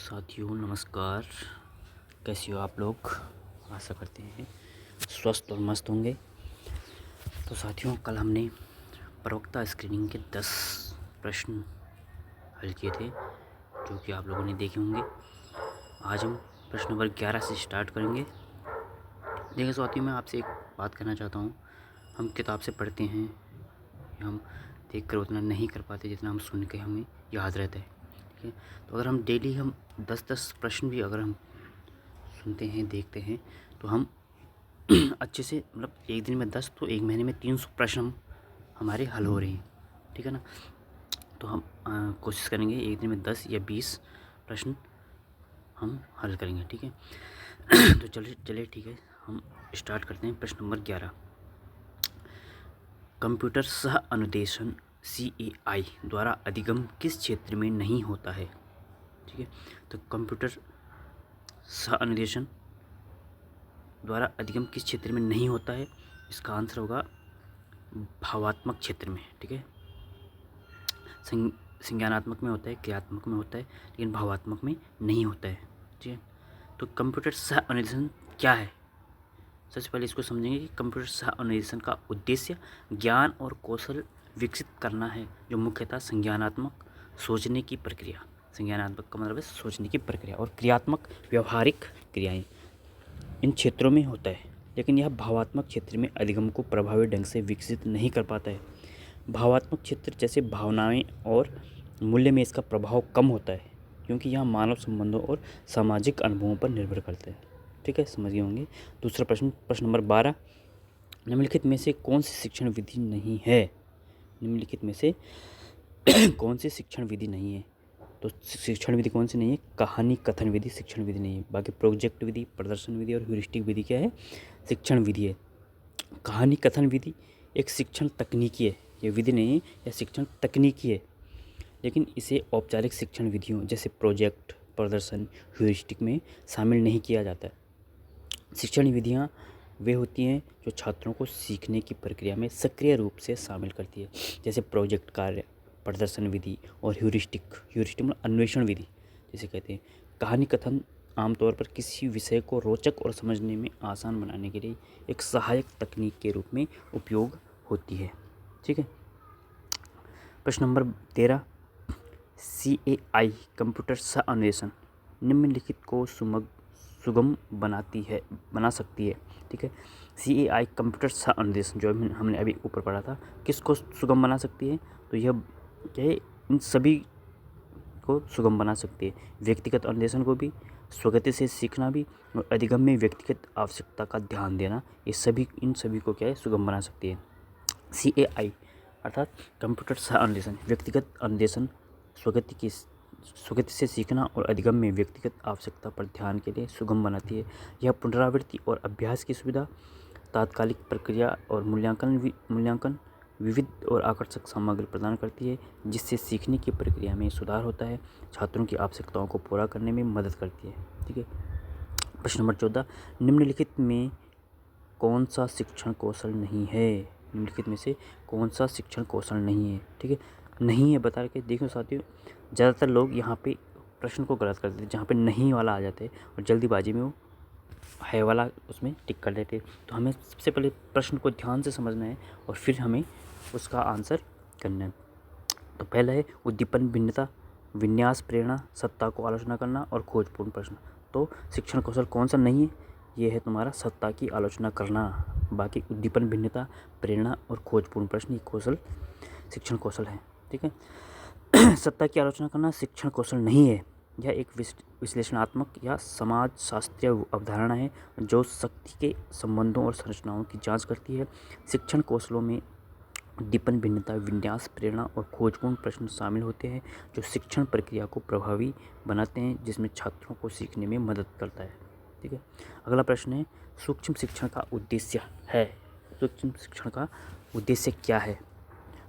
साथियों नमस्कार। कैसे हो आप लोग? आशा करते हैं स्वस्थ और मस्त होंगे। तो साथियों, कल हमने प्रवक्ता स्क्रीनिंग के 10 प्रश्न हल किए थे जो कि आप लोगों ने देखे होंगे। आज हम प्रश्न नंबर 11 से स्टार्ट करेंगे। देखिए साथियों, मैं आपसे एक बात कहना चाहता हूँ। हम किताब से पढ़ते हैं, हम देख कर उतना नहीं कर पाते जितना हम सुन के हमें याद रहता है। ठीक है, तो अगर हम डेली हम 10-10 प्रश्न भी अगर हम सुनते हैं, देखते हैं, तो हम अच्छे से मतलब एक दिन में 10 तो एक महीने में 300 प्रश्न हमारे हल हो रहे हैं। ठीक है ना। तो हम कोशिश करेंगे एक दिन में 10 या 20 प्रश्न हम हल करेंगे। ठीक है तो चलिए ठीक है, हम स्टार्ट करते हैं। प्रश्न नंबर 11, कंप्यूटर सह अनुदेशन CAI द्वारा अधिगम किस क्षेत्र में नहीं होता है? ठीक है, तो कंप्यूटर सह अनुदेशन द्वारा अधिगम किस क्षेत्र में नहीं होता है? इसका आंसर होगा भावात्मक क्षेत्र में। ठीक है, संज्ञानात्मक में होता है, क्रियात्मक में होता है, लेकिन भावात्मक में नहीं होता है। ठीक है, तो कंप्यूटर सह अनुदेशन क्या है? सबसे पहले इसको समझेंगे कि कंप्यूटर सह अनुदेशन का उद्देश्य ज्ञान और कौशल विकसित करना है, जो मुख्यतः संज्ञानात्मक सोचने की प्रक्रिया, संज्ञानात्मक का मतलब है सोचने की प्रक्रिया, और क्रियात्मक व्यवहारिक क्रियाएं इन क्षेत्रों में होता है। लेकिन यह भावात्मक क्षेत्र में अधिगम को प्रभावी ढंग से विकसित नहीं कर पाता है। भावात्मक क्षेत्र जैसे भावनाएं और मूल्य में इसका प्रभाव कम होता है, क्योंकि यह मानव संबंधों और सामाजिक अनुभवों पर निर्भर करते हैं। ठीक है, समझ गए होंगे। दूसरा प्रश्न, प्रश्न नंबर 12, निम्नलिखित में से कौन सी शिक्षण विधि नहीं है? निम्नलिखित में से कौन सी शिक्षण विधि नहीं है? तो शिक्षण विधि कौन सी नहीं है? कहानी कथन विधि शिक्षण विधि नहीं है। बाकी प्रोजेक्ट विधि, प्रदर्शन विधि और ह्यूरिस्टिक विधि क्या है? शिक्षण विधि है। कहानी कथन विधि एक शिक्षण तकनीकी है, यह विधि नहीं है, यह शिक्षण तकनीकी है, लेकिन इसे औपचारिक शिक्षण विधियों जैसे प्रोजेक्ट, प्रदर्शन, ह्यूरिस्टिक में शामिल नहीं किया जाता है। शिक्षण विधियाँ वे होती हैं जो छात्रों को सीखने की प्रक्रिया में सक्रिय रूप से शामिल करती है, जैसे प्रोजेक्ट कार्य, प्रदर्शन विधि और ह्यूरिस्टिक मतलब अन्वेषण विधि जिसे कहते हैं। कहानी कथन आमतौर पर किसी विषय को रोचक और समझने में आसान बनाने के लिए एक सहायक तकनीक के रूप में उपयोग होती है। ठीक है, प्रश्न नंबर 13, CAI कंप्यूटर सह अन्वेषण निम्नलिखित को सुगम बना सकती है। ठीक है, CAI कंप्यूटर सह अन्वेषण जो हमने अभी ऊपर पढ़ा था, किसको सुगम बना सकती है? तो यह क्या है, इन सभी को सुगम बना सकती है। व्यक्तिगत अन्वेषण को भी, स्वगति से सीखना भी, और अधिगम में व्यक्तिगत आवश्यकता का ध्यान देना, इन सभी को क्या है, सुगम बना सकती है। CAI अर्थात कंप्यूटर सह अन्वेषण व्यक्तिगत अन्वेषण, स्वगति से सीखना और अधिगम में व्यक्तिगत आवश्यकता पर ध्यान के लिए सुगम बनाती है। यह पुनरावृत्ति और अभ्यास की सुविधा, तात्कालिक प्रक्रिया और मूल्यांकन, विविध और आकर्षक सामग्री प्रदान करती है, जिससे सीखने की प्रक्रिया में सुधार होता है, छात्रों की आवश्यकताओं को पूरा करने में मदद करती है। ठीक है, प्रश्न नंबर 14, निम्नलिखित में कौन सा शिक्षण कौशल नहीं है? निम्नलिखित में से कौन सा शिक्षण कौशल नहीं है? ठीक है, नहीं है बता के देखो साथियों, ज़्यादातर लोग यहाँ पे प्रश्न को गलत कर देते हैं, जहाँ पे नहीं वाला आ जाते हैं और जल्दीबाजी में वो है वाला उसमें टिक कर देते हैं। तो हमें सबसे पहले प्रश्न को ध्यान से समझना है और फिर हमें उसका आंसर करना है। तो पहला है उद्दीपन, भिन्नता, विन्यास, प्रेरणा, सत्ता को आलोचना करना और खोजपूर्ण प्रश्न। तो शिक्षण कौशल कौन सा नहीं है? ये है तुम्हारा सत्ता की आलोचना करना। बाकी उद्दीपन, भिन्नता, प्रेरणा और खोजपूर्ण प्रश्न ये कौशल शिक्षण कौशल है। ठीक है सत्ता की आलोचना करना शिक्षण कौशल नहीं है। यह एक विश्लेषणात्मक या समाज शास्त्रीय अवधारणा है जो शक्ति के संबंधों और संरचनाओं की जांच करती है। शिक्षण कौशलों में उद्दीपन, भिन्नता, विन्यास, प्रेरणा और खोजपूर्ण प्रश्न शामिल होते हैं, जो शिक्षण प्रक्रिया को प्रभावी बनाते हैं, जिसमें छात्रों को सीखने में मदद करता है। ठीक है, अगला प्रश्न है सूक्ष्म शिक्षण का उद्देश्य है। सूक्ष्म शिक्षण का उद्देश्य क्या है?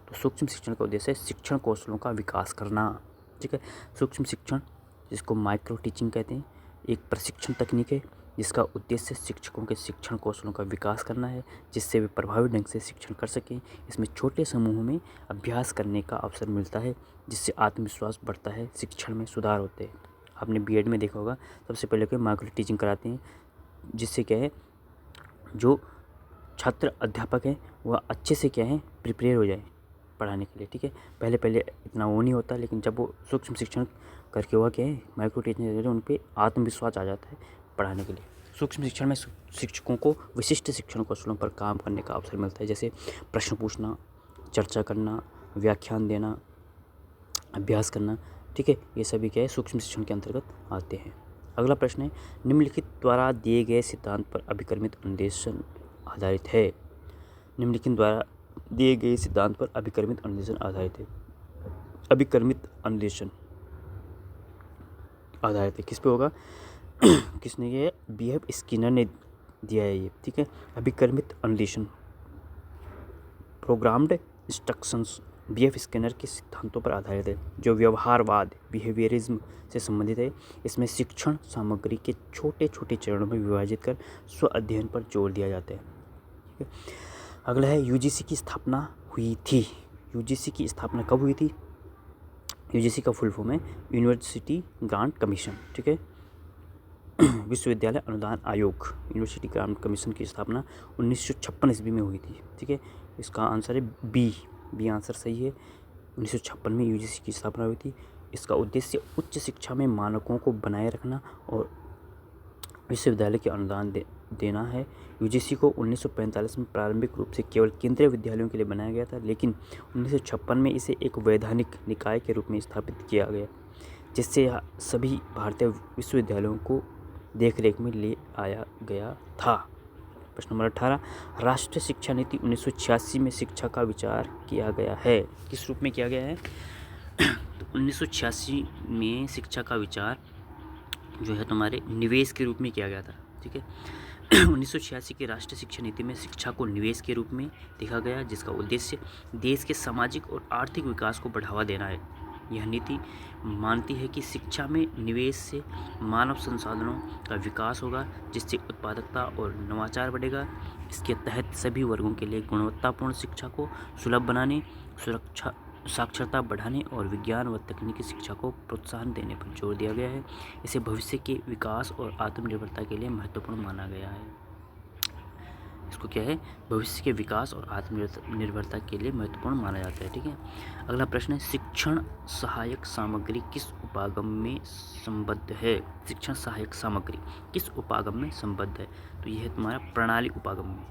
तो सूक्ष्म शिक्षण का उद्देश्य है शिक्षण कौशलों का विकास करना। ठीक है, सूक्ष्म शिक्षण जिसको माइक्रो टीचिंग कहते हैं, एक प्रशिक्षण तकनीक है जिसका उद्देश्य शिक्षकों के शिक्षण कौशलों का विकास करना है, जिससे वे प्रभावी ढंग से शिक्षण कर सकें। इसमें छोटे समूहों में अभ्यास करने का अवसर मिलता है, जिससे आत्मविश्वास बढ़ता है, शिक्षण में सुधार होते हैं। आपने बीएड में देखा होगा, सबसे पहले क्या माइक्रो टीचिंग कराते हैं, जिससे क्या है जो छात्र अध्यापक हैं वह अच्छे से क्या है प्रिपेयर हो जाए पढ़ाने के लिए, ठीक है। पहले पहले इतना वो नहीं होता, लेकिन जब वो सूक्ष्म शिक्षण करके हुआ क्या है माइक्रो टीचिंग उन पर आत्मविश्वास आ जाता है पढ़ाने के लिए। सूक्ष्म शिक्षण में शिक्षकों को विशिष्ट शिक्षण कौशलों पर काम करने का अवसर मिलता है, जैसे प्रश्न पूछना, चर्चा करना, व्याख्यान देना, अभ्यास करना, ठीक है। ये सभी क्या है सूक्ष्म शिक्षण के अंतर्गत आते हैं। अगला प्रश्न है, निम्नलिखित द्वारा दिए गए सिद्धांत पर अभिक्रमित अनुदेशन आधारित है। निम्नलिखित द्वारा दिए गए सिद्धांत पर अभिक्रमित अनुदेशन आधारित है। अभिक्रमित अनुदेशन आधारित है किस पे होगा? किसने ये? BF स्किनर ने दिया है ये, ठीक है। अभिक्रमित अनुदेशन प्रोग्राम्ड इंस्ट्रक्शंस BF स्किनर के सिद्धांतों पर आधारित है, जो व्यवहारवाद बिहेवियरिज्म से संबंधित है। इसमें शिक्षण सामग्री के छोटे छोटे चरणों में विभाजित कर स्व अध्ययन पर जोर दिया जाता है, ठीक है। अगला है, UGC की स्थापना हुई थी। UGC की स्थापना कब हुई थी? UGC का फुल फॉर्म है यूनिवर्सिटी ग्रांट कमीशन, ठीक है। विश्वविद्यालय अनुदान आयोग, यूनिवर्सिटी ग्रांट कमीशन की स्थापना 1956 ईस्वी में हुई थी, ठीक है। इसका आंसर है बी आंसर सही है। 1956 में UGC की स्थापना हुई थी। इसका उद्देश्य उच्च शिक्षा में मानकों को बनाए रखना और विश्वविद्यालय के अनुदान देना है। UGC को 1945 में प्रारंभिक रूप से केवल केंद्रीय विद्यालयों के लिए बनाया गया था, लेकिन 1956 में इसे एक वैधानिक निकाय के रूप में स्थापित किया गया, जिससे सभी भारतीय विश्वविद्यालयों को देखरेख में ले आया गया था। प्रश्न नंबर 18, राष्ट्रीय शिक्षा नीति 1986 में शिक्षा का विचार किया गया है। किस रूप में किया गया है? तो 1986 में शिक्षा का विचार जो है तुम्हारे निवेश के रूप में किया गया था, ठीक है। 1986 की राष्ट्रीय शिक्षा नीति में शिक्षा को निवेश के रूप में देखा गया, जिसका उद्देश्य देश के सामाजिक और आर्थिक विकास को बढ़ावा देना है। यह नीति मानती है कि शिक्षा में निवेश से मानव संसाधनों का विकास होगा, जिससे उत्पादकता और नवाचार बढ़ेगा। इसके तहत सभी वर्गों के लिए गुणवत्तापूर्ण शिक्षा को सुलभ बनाने, साक्षरता बढ़ाने और विज्ञान व तकनीकी शिक्षा को प्रोत्साहन देने पर जोर दिया गया है। इसे भविष्य के विकास और आत्मनिर्भरता के लिए महत्वपूर्ण माना गया है। इसको क्या है? भविष्य के विकास और आत्मनिर्भरता के लिए महत्वपूर्ण माना जाता है, ठीक है। अगला प्रश्न है, शिक्षण सहायक सामग्री किस उपागम में संबद्ध है? शिक्षण सहायक सामग्री किस उपागम में संबद्ध है? तो यह है तुम्हारा प्रणाली उपागम में।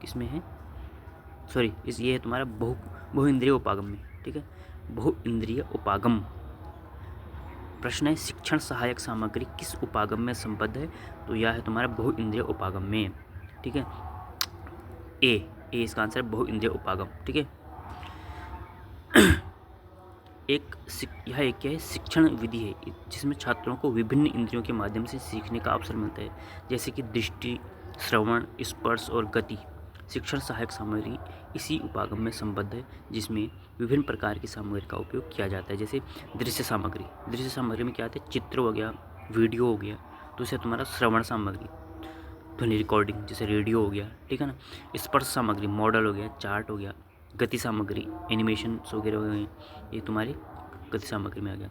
किसमें है? सॉरी, ये है तुम्हारा बहुइंद्रिय उपागम में, ठीक है। बहुइंद्रिय उपागम। प्रश्न है, शिक्षण सहायक सामग्री किस उपागम में संबद्ध है? तो यह है तुम्हारा बहुइंद्रिय उपागम में, ठीक है। ए इसका आंसर है बहुइंद्रिय उपागम, ठीक है। यह एक क्या है? शिक्षण विधि है जिसमें छात्रों को विभिन्न इंद्रियों के माध्यम से सीखने का अवसर मिलता है, जैसे कि दृष्टि, श्रवण, स्पर्श और गति। शिक्षण सहायक सामग्री इसी उपागम में संबद्ध है, जिसमें विभिन्न प्रकार की सामग्री का उपयोग किया जाता है, जैसे दृश्य सामग्री। दृश्य सामग्री में क्या आते हैं? चित्र हो गया, वीडियो हो गया। दूसरा तुम्हारा श्रवण सामग्री, ध्वनि रिकॉर्डिंग जैसे रेडियो हो गया, ठीक है ना। स्पर्श सामग्री, मॉडल हो गया, चार्ट हो गया। गति सामग्री, एनिमेशन वगैरह हो गए, ये तुम्हारी गति सामग्री में आ गया।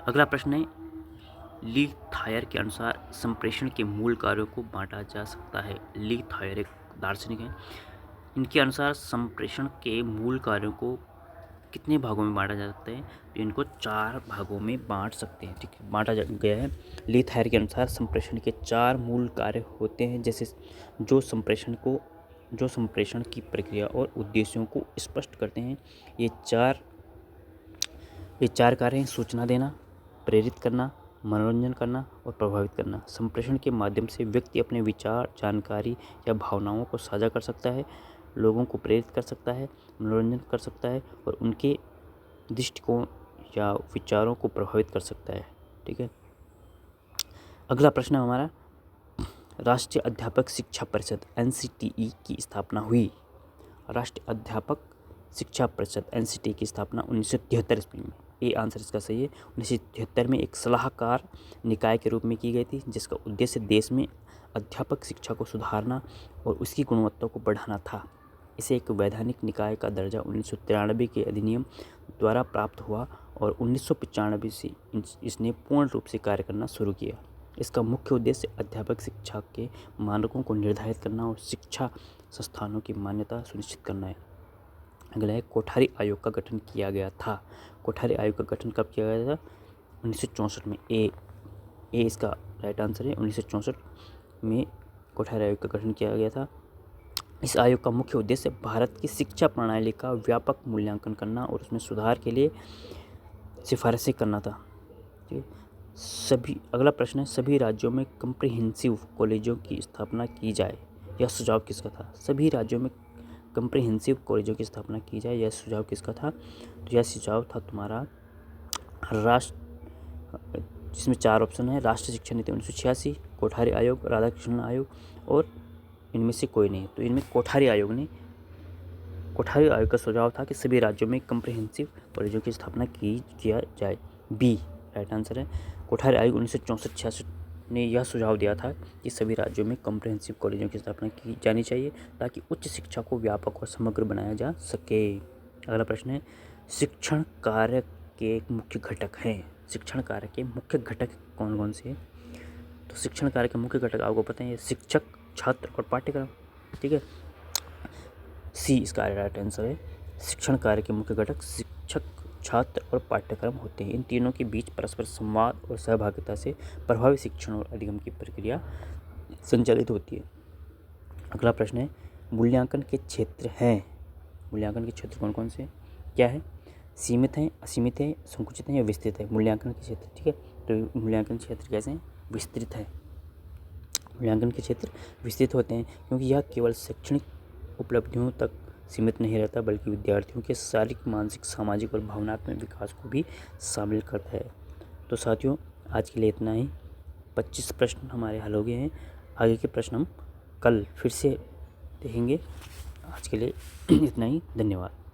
अगला प्रश्न है, ली थायर के अनुसार संप्रेषण के मूल कार्यों को बांटा जा सकता है। ली थायर एक दार्शनिक हैं। इनके अनुसार संप्रेषण के मूल कार्यों को कितने भागों में बांटा जा सकता है? तो इनको 4 भागों में बांट सकते हैं, ठीक है, बांटा गया है। ली थायर के अनुसार संप्रेषण के 4 मूल कार्य होते हैं, जैसे जो संप्रेषण की प्रक्रिया और उद्देश्यों को स्पष्ट करते हैं। ये चार कार्य हैं: सूचना देना, प्रेरित करना, मनोरंजन करना और प्रभावित करना। संप्रेषण के माध्यम से व्यक्ति अपने विचार, जानकारी या भावनाओं को साझा कर सकता है, लोगों को प्रेरित कर सकता है, मनोरंजन कर सकता है और उनके दृष्टिकोण या विचारों को प्रभावित कर सकता है, ठीक है। अगला प्रश्न हमारा, राष्ट्रीय अध्यापक शिक्षा परिषद NCTE की स्थापना हुई। राष्ट्रीय अध्यापक शिक्षा परिषद NCTE की स्थापना 1973 ईस्वी में। ये आंसर इसका सही है। 1973 में एक सलाहकार निकाय के रूप में की गई थी, जिसका उद्देश्य देश में अध्यापक शिक्षा को सुधारना और उसकी गुणवत्ता को बढ़ाना था। इसे एक वैधानिक निकाय का दर्जा 1993 के अधिनियम द्वारा प्राप्त हुआ और 1995 से इसने पूर्ण रूप से कार्य करना शुरू किया। इसका मुख्य उद्देश्य अध्यापक शिक्षा के मानकों को निर्धारित करना और शिक्षा संस्थानों की मान्यता सुनिश्चित करना है। अगला है कोठारी आयोग का गठन किया गया था। कोठारी आयोग का गठन कब किया गया था? 1964 में। ए इसका राइट आंसर है। 1964 में कोठारी आयोग का गठन किया गया था। इस आयोग का मुख्य उद्देश्य भारत की शिक्षा प्रणाली का व्यापक मूल्यांकन करना और उसमें सुधार के लिए सिफारिशें करना था। अगला प्रश्न है, सभी राज्यों में कम्प्रिहेंसिव कॉलेजों की स्थापना की जाए, यह सुझाव किसका था? सभी राज्यों में कम्प्रिहेंसिव कॉलेजों की स्थापना की जाए, यह सुझाव किसका था? तो यह सुझाव था तुम्हारा जिसमें 4 ऑप्शन है, राष्ट्रीय शिक्षा नीति 1986, कोठारी आयोग, राधाकृष्णन आयोग और इनमें से कोई नहीं। तो इनमें कोठारी आयोग का सुझाव था कि सभी राज्यों में कम्प्रिहेंसिव कॉलेजों की स्थापना किया जाए। बी राइट आंसर है। कोठारी आयोग 1964-66 ने यह सुझाव दिया था कि सभी राज्यों में कम्प्रिहेंसिव कॉलेजों की स्थापना की जानी चाहिए ताकि उच्च शिक्षा को व्यापक और समग्र बनाया जा सके। अगला प्रश्न है, शिक्षण कार्य के मुख्य घटक हैं। शिक्षण कार्य के मुख्य घटक कौन कौन से हैं? तो शिक्षण कार्य के मुख्य घटक आपको पता है, शिक्षक, छात्र और पाठ्यक्रम। ठीक है, सी इसका राइट आंसर है। शिक्षण कार्य के मुख्य घटक शिक्षक, छात्र और पाठ्यक्रम होते हैं। इन तीनों के बीच परस्पर संवाद और सहभागिता से प्रभावी शिक्षण और अधिगम की प्रक्रिया संचालित होती है। अगला प्रश्न है, मूल्यांकन के क्षेत्र हैं। मूल्यांकन के क्षेत्र कौन कौन से क्या है? सीमित हैं, असीमित हैं, संकुचित हैं या विस्तृत है? मूल्यांकन के क्षेत्र। ठीक है, तो मूल्यांकन क्षेत्र कैसे हैं? विस्तृत है। मूल्यांकन के क्षेत्र विस्तृत होते हैं क्योंकि यह केवल शैक्षणिक उपलब्धियों तक सीमित नहीं रहता बल्कि विद्यार्थियों के शारीरिक, मानसिक, सामाजिक और भावनात्मक विकास को भी शामिल करता है। तो साथियों, आज के लिए इतना ही। 25 प्रश्न हमारे हल हो गए हैं। आगे के प्रश्न हम कल फिर से देखेंगे। आज के लिए इतना ही। धन्यवाद।